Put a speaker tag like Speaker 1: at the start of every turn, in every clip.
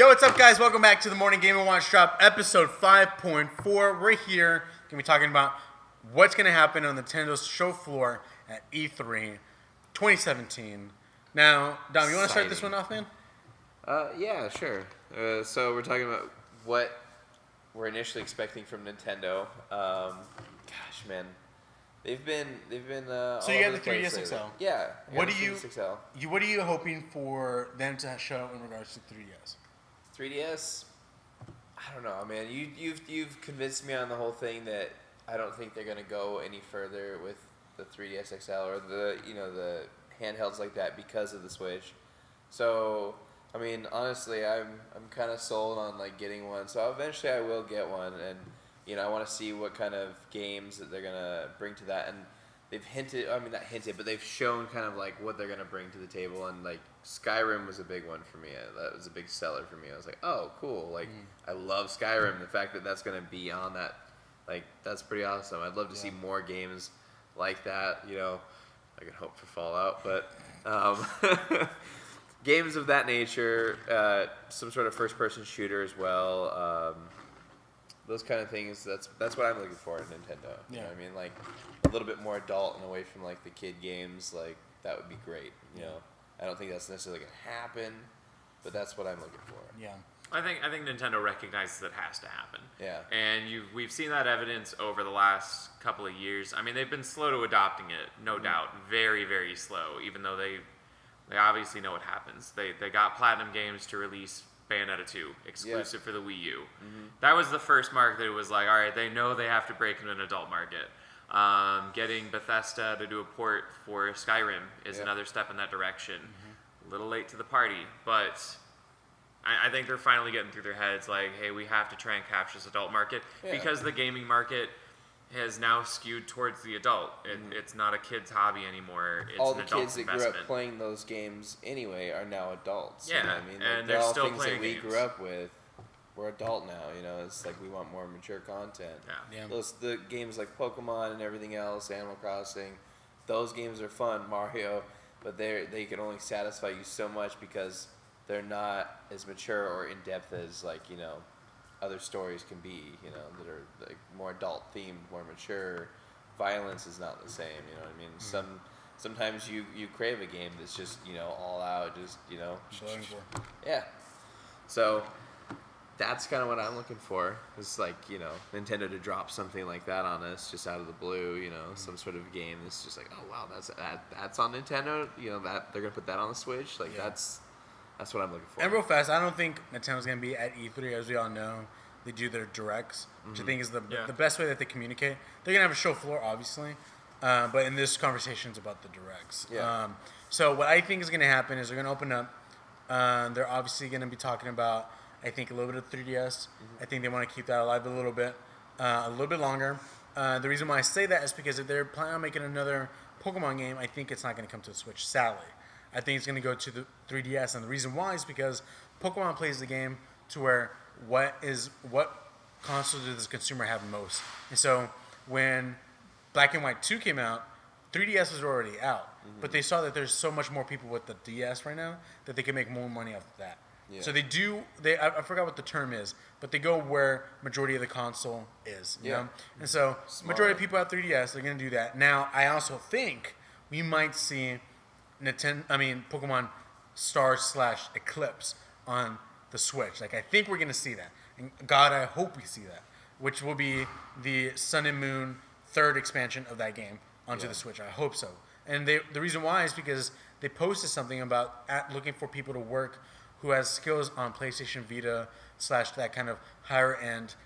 Speaker 1: Yo, what's up, guys? Welcome back to the Morning Game & Watch Drop, episode 5.4. We're here going to be talking about what's going to happen on Nintendo's show floor at E3 2017. Now, Dom, you want to start this one off, man?
Speaker 2: Yeah, sure. So we're talking about what we're initially expecting from Nintendo. Gosh, man, they've been.
Speaker 1: So you got the 3DS XL.
Speaker 2: Yeah.
Speaker 1: What are you hoping for them to show in regards to 3DS?
Speaker 2: 3DS. I don't know, man. You've convinced me on the whole thing that I don't think they're gonna go any further with the 3DS XL or the handhelds like that because of the Switch. So, I mean, honestly, I'm kind of sold on like getting one. So eventually I will get one, and I want to see what kind of games that they're gonna bring to that. And they've hinted, I mean not hinted, but they've shown kind of like what they're gonna bring to the table. And like Skyrim was a big one for me. That was a big seller for me. I was like, oh, cool. Like I love Skyrim. The fact that that's gonna be on that, like that's pretty awesome. I'd love to see more games like that. I can hope for Fallout, but games of that nature, some sort of first-person shooter as well. Those kind of things. That's what I'm looking for in Nintendo. You know what I mean? Like a little bit more adult and away from like the kid games. Like that would be great. I don't think that's necessarily gonna happen, but that's what I'm looking for.
Speaker 1: Yeah.
Speaker 3: I think Nintendo recognizes it has to happen.
Speaker 2: Yeah.
Speaker 3: And we've seen that evidence over the last couple of years. I mean, they've been slow to adopting it, no doubt. Very, very slow, even though they obviously know what happens. They got Platinum Games to release Bayonetta 2, exclusive for the Wii U. Mm-hmm. That was the first mark that it was like, all right, they know they have to break into an adult market. Getting Bethesda to do a port for Skyrim is another step in that direction. Mm-hmm. A little late to the party, but I think they're finally getting through their heads like, hey, we have to try and capture this adult market because the gaming market has now skewed towards the adult. It's not a kid's hobby anymore. It's
Speaker 2: all
Speaker 3: an
Speaker 2: the
Speaker 3: adult
Speaker 2: kids that grew up playing those games anyway are now adults.
Speaker 3: Yeah,
Speaker 2: you know what I mean?
Speaker 3: and they're
Speaker 2: all
Speaker 3: still
Speaker 2: things
Speaker 3: playing
Speaker 2: that we
Speaker 3: games.
Speaker 2: grew up with. We're adult now. It's like we want more mature content.
Speaker 3: Yeah.
Speaker 2: The games like Pokemon and everything else, Animal Crossing, those games are fun. Mario, but they can only satisfy you so much because they're not as mature or in depth as other stories can be. That are like more adult themed, more mature. Violence is not the same. You know what I mean? Mm-hmm. Sometimes you crave a game that's just all out, just yeah. So that's kind of what I'm looking for. It's like Nintendo to drop something like that on us just out of the blue. Some sort of game that's just like, oh wow, that's on Nintendo. That they're gonna put that on the Switch. Like that's what I'm looking for.
Speaker 1: And real fast, I don't think Nintendo's going to be at E3. As we all know, they do their directs, which I think is the best way that they communicate. They're going to have a show floor, obviously, but in this conversation, it's about the directs.
Speaker 2: Yeah.
Speaker 1: So what I think is going to happen is they're going to open up. They're obviously going to be talking about, I think, a little bit of 3DS. Mm-hmm. I think they want to keep that alive a little bit longer. The reason why I say that is because if they're planning on making another Pokemon game, I think it's not going to come to the Switch, sadly. I think it's going to go to the 3DS, and the reason why is because Pokemon plays the game to where what console does the consumer have most? And so when Black and White 2 came out, 3DS was already out, but they saw that there's so much more people with the DS right now that they can make more money off of that. Yeah. So I forgot what the term is, but they go where majority of the console is. You know? And so majority of people have 3DS, they're going to do that. Now, I also think we might see Pokemon Star/Eclipse on the Switch. Like, I think we're going to see that. And God, I hope we see that. Which will be the Sun and Moon third expansion of that game onto the Switch. I hope so. And the reason why is because they posted something about looking for people to work who has skills on PlayStation Vita / that kind of higher end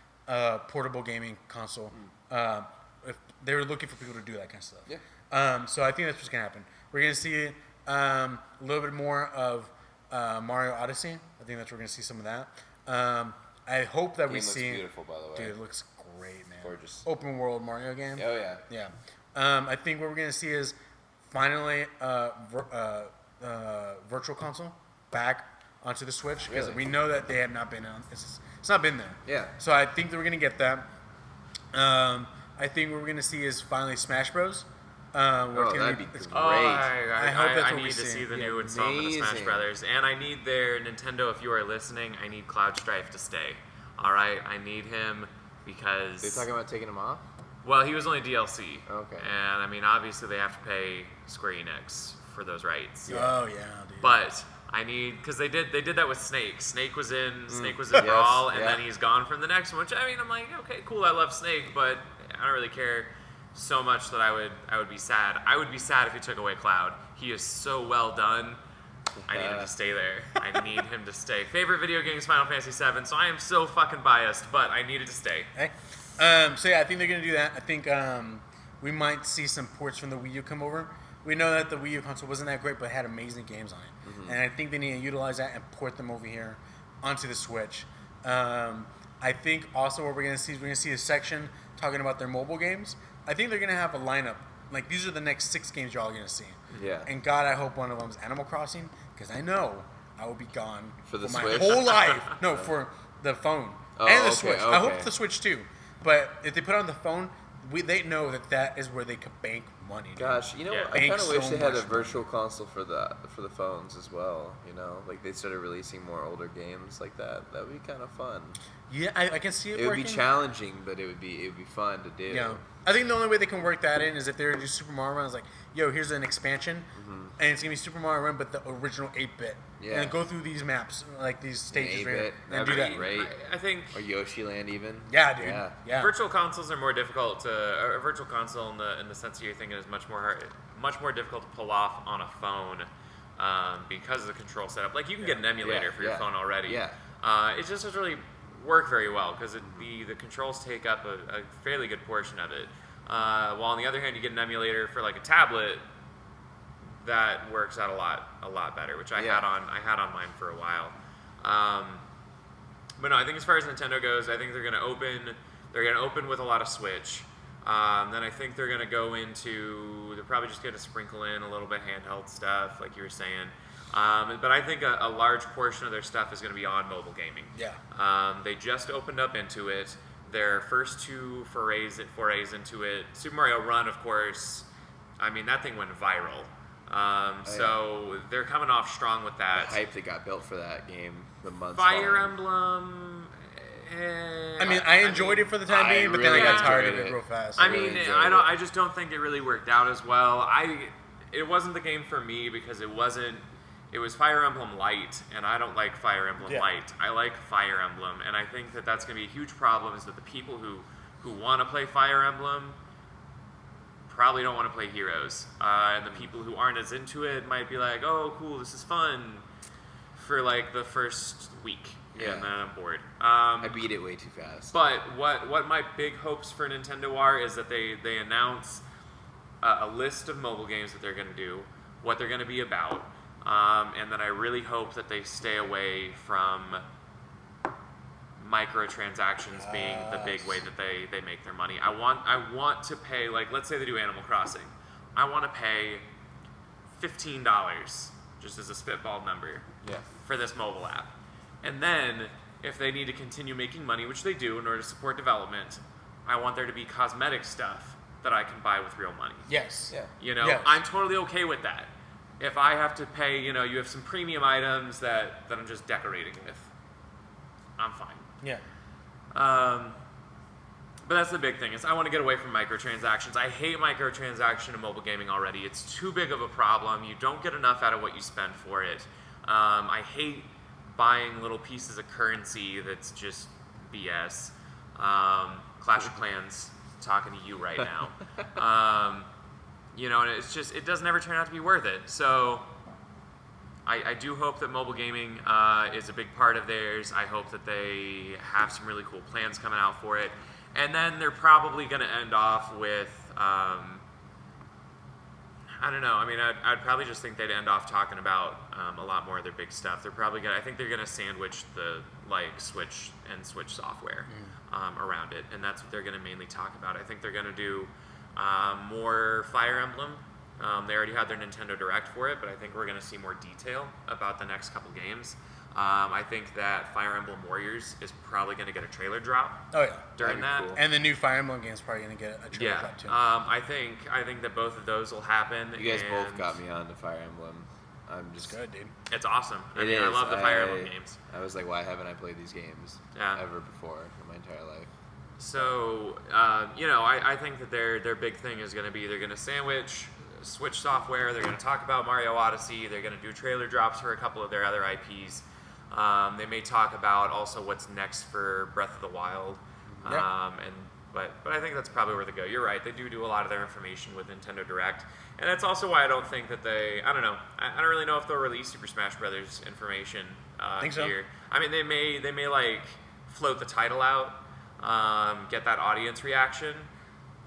Speaker 1: portable gaming console. If they were looking for people to do that kind of stuff. Yeah. So I think that's what's going to happen. We're going to see a little bit more of Mario Odyssey. I think that's where we're going to see some of that. I hope that we see.
Speaker 2: Looks beautiful, by the way.
Speaker 1: Dude, it looks great, man.
Speaker 2: Gorgeous.
Speaker 1: Open world Mario game.
Speaker 2: Oh yeah.
Speaker 1: Yeah. I think what we're going to see is finally Virtual Console back onto the Switch because we know that they have not been on. It's not been there.
Speaker 2: Yeah.
Speaker 1: So I think that we're going to get that. I think what we're going to see is finally Smash Bros. Working
Speaker 2: that'd be
Speaker 1: it's-
Speaker 2: great.
Speaker 3: Oh, I
Speaker 1: hope that's
Speaker 3: I
Speaker 1: what we
Speaker 3: need to
Speaker 1: see.
Speaker 3: see the
Speaker 2: Yeah,
Speaker 3: new installment of Smash
Speaker 2: amazing.
Speaker 3: Brothers, and I need their Nintendo. If you are listening, I need Cloud Strife to stay. All right, I need him because.
Speaker 2: They're talking about taking him off?
Speaker 3: Well, he was only DLC.
Speaker 2: Okay.
Speaker 3: And I mean, obviously they have to pay Square Enix for those rights.
Speaker 1: Oh yeah, dude.
Speaker 3: But I need because they did that with Snake. Snake was in
Speaker 2: Yes,
Speaker 3: Brawl, and
Speaker 2: yeah.
Speaker 3: then he's gone from the next one. Which I mean, I'm like, okay, cool. I love Snake, but I don't really care so much that I would be sad. I would be sad if he took away Cloud. He is so well done. I need him to stay there. I need him to stay. Favorite video games, Final Fantasy VII. So I am so fucking biased, but I needed to stay.
Speaker 1: Hey. So yeah, I think they're gonna do that. I think we might see some ports from the Wii U come over. We know that the Wii U console wasn't that great, but had amazing games on it, and I think they need to utilize that and port them over here onto the Switch. I think also what we're gonna see is a section talking about their mobile games. I think they're gonna have a lineup. Like these are the next 6 games you're all gonna see.
Speaker 2: Yeah.
Speaker 1: And God, I hope one of them is Animal Crossing, because I know I will be gone
Speaker 2: For the
Speaker 1: my
Speaker 2: Switch?
Speaker 1: whole life. No, for the phone
Speaker 2: Oh,
Speaker 1: and the
Speaker 2: okay,
Speaker 1: Switch. I hope
Speaker 2: okay.
Speaker 1: the Switch too. But if they put it on the phone, they know that is where they could bank money. Dude.
Speaker 2: Gosh, you know,
Speaker 3: Yeah.
Speaker 2: I kind
Speaker 1: Bank
Speaker 2: of wish
Speaker 1: so
Speaker 2: they had a
Speaker 1: much
Speaker 2: virtual console for the phones as well. You know, like they started releasing more older games like that. That would be kind of fun.
Speaker 1: Yeah, I can see it,
Speaker 2: It would
Speaker 1: working.
Speaker 2: be challenging, but it would be fun to do.
Speaker 1: Yeah. I think the only way they can work that in is if they're to do Super Mario Run. It's like, yo, here's an expansion, and it's gonna be Super Mario Run, but the original 8-bit.
Speaker 2: Yeah.
Speaker 1: And go through these maps, like these stages,
Speaker 2: 8-bit,
Speaker 1: and
Speaker 2: that'd
Speaker 1: do
Speaker 2: be
Speaker 1: that.
Speaker 2: great.
Speaker 3: I think
Speaker 2: Or Yoshi Land even.
Speaker 1: Yeah, dude.
Speaker 2: Yeah.
Speaker 1: Yeah.
Speaker 3: virtual consoles are more difficult to. A virtual console in the sense that you're thinking is much more difficult to pull off on a phone because of the control setup. Like you can get an emulator for your phone already.
Speaker 2: Yeah.
Speaker 3: It just doesn't really work very well because the controls take up a fairly good portion of it. While on the other hand, you get an emulator for like a tablet that works out a lot better, which I
Speaker 2: Yeah.
Speaker 3: had on mine for a while. But no, I think as far as Nintendo goes, I think they're gonna open with a lot of Switch. Then I think they're gonna go into they're probably just gonna sprinkle in a little bit handheld stuff, like you were saying. But I think a large portion of their stuff is going to be on mobile gaming.
Speaker 1: Yeah.
Speaker 3: They just opened up into it. Their first 2 forays into it. Super Mario Run, of course. I mean, that thing went viral. So they're coming off strong with that.
Speaker 2: The hype that got built for that game, the months.
Speaker 3: Fire
Speaker 2: following.
Speaker 3: Emblem.
Speaker 1: I mean, I enjoyed it for the time
Speaker 2: I
Speaker 1: being, but then I
Speaker 2: really
Speaker 1: got tired of
Speaker 2: enjoyed
Speaker 1: it
Speaker 2: it.
Speaker 1: real fast.
Speaker 3: I
Speaker 2: really
Speaker 3: mean,
Speaker 2: enjoyed
Speaker 3: I just don't think it really worked out as well. It wasn't the game for me because it was Fire Emblem Light, and I don't like Fire Emblem
Speaker 1: Yeah.
Speaker 3: Light. I like Fire Emblem, and I think that that's going to be a huge problem. Is that the people who want to play Fire Emblem probably don't want to play Heroes, and the people who aren't as into it might be like, "Oh, cool, this is fun," for like the first week,
Speaker 2: Yeah.
Speaker 3: and then I'm bored.
Speaker 2: I beat it way too fast.
Speaker 3: But what my big hopes for Nintendo are is that they announce a list of mobile games that they're going to do, what they're going to be about, and then I really hope that they stay away from microtransactions being the big way that they make their money. I want to pay, like, let's say they do Animal Crossing. I want to pay $15, just as a spitball number,
Speaker 2: Yeah.
Speaker 3: for this mobile app. And then, if they need to continue making money, which they do in order to support development, I want there to be cosmetic stuff that I can buy with real money.
Speaker 1: Yes.
Speaker 2: Yeah.
Speaker 3: You know,
Speaker 1: Yes.
Speaker 3: I'm totally okay with that. If I have to pay, you have some premium items that I'm just decorating with, I'm fine.
Speaker 1: Yeah.
Speaker 3: But that's the big thing, is I want to get away from microtransactions. I hate microtransaction in mobile gaming already. It's too big of a problem. You don't get enough out of what you spend for it. I hate buying little pieces of currency that's just BS. Clash of Clans, talking to you right now. And it doesn't ever turn out to be worth it. So I do hope that mobile gaming is a big part of theirs. I hope that they have some really cool plans coming out for it. And then they're probably going to end off with, I don't know. I mean, I'd probably just think they'd end off talking about a lot more of their big stuff. I think they're going to sandwich the Switch and Switch software around it, and that's what they're going to mainly talk about. I think they're going to do more Fire Emblem. They already had their Nintendo Direct for it, but I think we're going to see more detail about the next couple games. I think that Fire Emblem Warriors is probably going to get a trailer drop
Speaker 1: Oh yeah.
Speaker 3: during that.
Speaker 2: Cool.
Speaker 1: And the new Fire Emblem game is probably going to get a trailer
Speaker 3: Yeah,
Speaker 1: drop too.
Speaker 3: I think that both of those will happen.
Speaker 2: You guys both
Speaker 3: and
Speaker 2: got me on to Fire Emblem. I'm just
Speaker 1: It's good, dude.
Speaker 3: It's awesome. I
Speaker 2: It
Speaker 3: mean, I
Speaker 2: is.
Speaker 3: love the Fire Emblem games.
Speaker 2: I was like, why haven't I played these games
Speaker 3: Yeah.
Speaker 2: ever before in my entire life?
Speaker 3: So, I think that their big thing is going to be they're going to sandwich Switch software. They're going to talk about Mario Odyssey. They're going to do trailer drops for a couple of their other IPs. They may talk about also what's next for Breath of the Wild.
Speaker 1: Yeah.
Speaker 3: But I think that's probably where they go. You're right. They do a lot of their information with Nintendo Direct. And that's also why I don't think that I don't know. I don't really know if they'll release Super Smash Brothers information
Speaker 1: Think so?
Speaker 3: here. I mean, they may like float the title out, get that audience reaction.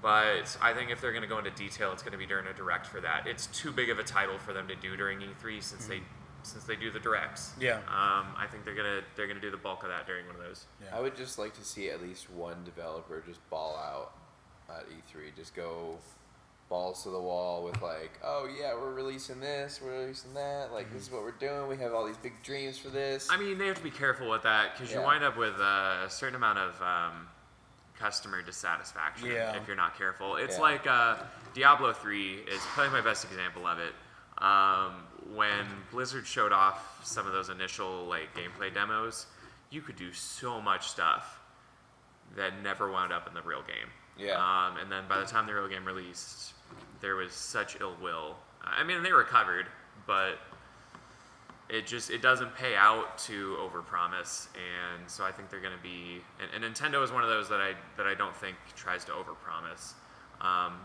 Speaker 3: But I think if they're going to go into detail, it's going to be during a Direct for that. It's too big of a title for them to do during E3 since they do the Directs.
Speaker 1: Yeah.
Speaker 3: I think they're gonna do the bulk of that during one of those.
Speaker 1: Yeah.
Speaker 2: I would just like to see at least one developer just ball out at E3. Just go balls to the wall with like, oh yeah, we're releasing this, we're releasing that. Like this is what we're doing. We have all these big dreams for this.
Speaker 3: I mean, they have to be careful with that because you
Speaker 2: Yeah.
Speaker 3: wind up with a certain amount of customer dissatisfaction
Speaker 1: Yeah.
Speaker 3: if you're not careful. It's
Speaker 2: Yeah.
Speaker 3: like Diablo 3 is probably my best example of it. When Blizzard showed off some of those initial like gameplay demos, you could do so much stuff that never wound up in the real game.
Speaker 2: Yeah.
Speaker 3: And then by the time the real game released, there was such ill will. I mean, they recovered, but it doesn't pay out to overpromise, and so I think they're going to be. And Nintendo is one of those that I don't think tries to overpromise.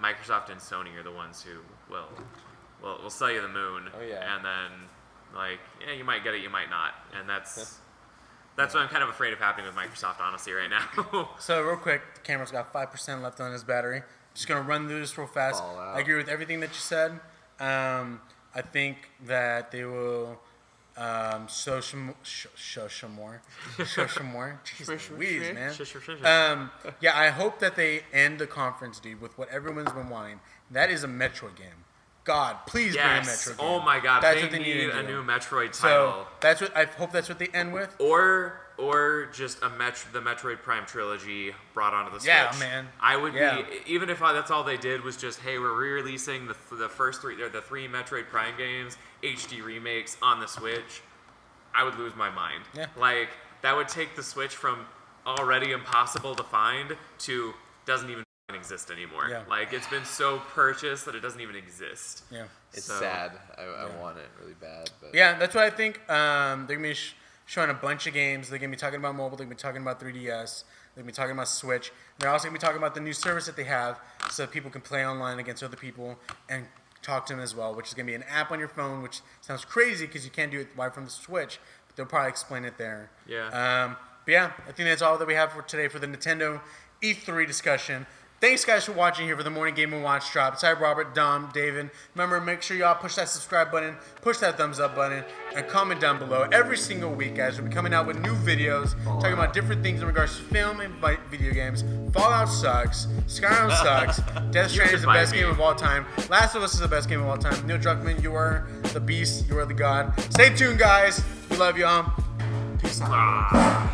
Speaker 3: Microsoft and Sony are the ones who will sell you the moon.
Speaker 2: Oh, yeah.
Speaker 3: And then like you might get it, you might not, and that's what I'm kind of afraid of happening with Microsoft, honestly, right now.
Speaker 1: So real quick, the camera's got 5% left on his battery. Just gonna run through this real fast.
Speaker 2: Ball out.
Speaker 1: I agree with everything that you said. I think that they will show some more. Show some more. Jeez Louise, man. Yeah, I hope that they end the conference, dude, with what everyone's been wanting. That is a Metroid game. God, please bring a
Speaker 3: Yes.
Speaker 1: Metroid game.
Speaker 3: Oh my God.
Speaker 1: That's
Speaker 3: They
Speaker 1: what they
Speaker 3: need
Speaker 1: to
Speaker 3: a
Speaker 1: do.
Speaker 3: new Metroid
Speaker 1: So
Speaker 3: title.
Speaker 1: that's what I hope. That's what they end with.
Speaker 3: Or just the Metroid Prime trilogy brought onto the Switch.
Speaker 1: Yeah, man.
Speaker 3: I would
Speaker 1: Yeah.
Speaker 3: be, even if that's all they did was just, hey, we're re-releasing the first three, or the three Metroid Prime games, HD remakes on the Switch. I would lose my mind.
Speaker 1: Yeah.
Speaker 3: Like that would take the Switch from already impossible to find to doesn't even exist anymore.
Speaker 1: Yeah.
Speaker 3: Like it's been so purchased that it doesn't even exist.
Speaker 1: Yeah.
Speaker 2: It's
Speaker 3: So-
Speaker 2: sad. I want it really bad, but
Speaker 1: Yeah, that's what I think. They're gonna be showing a bunch of games. They're gonna be talking about mobile. They're gonna be talking about 3DS. They're gonna be talking about Switch. They're also gonna be talking about the new service that they have, so that people can play online against other people and talk to them as well. Which is gonna be an app on your phone, which sounds crazy because you can't do it right from the Switch. But they'll probably explain it there.
Speaker 3: Yeah.
Speaker 1: But yeah, I think that's all that we have for today for the Nintendo E3 discussion. Thanks, guys, for watching here for the Morning Game and Watch Drop. It's I, Robert, Dom, David. Remember, make sure y'all push that subscribe button, push that thumbs up button, and comment down below. Every single week, guys, we'll be coming out with new videos, talking about different things in regards to film and video games. Fallout sucks. Skyrim sucks. Death Stranding is the
Speaker 3: should
Speaker 1: best
Speaker 3: buy
Speaker 1: game
Speaker 3: me.
Speaker 1: of all time. Last of Us is the best game of all time. Neil Druckmann, you are the beast. You are the god. Stay tuned, guys. We love y'all. Peace out.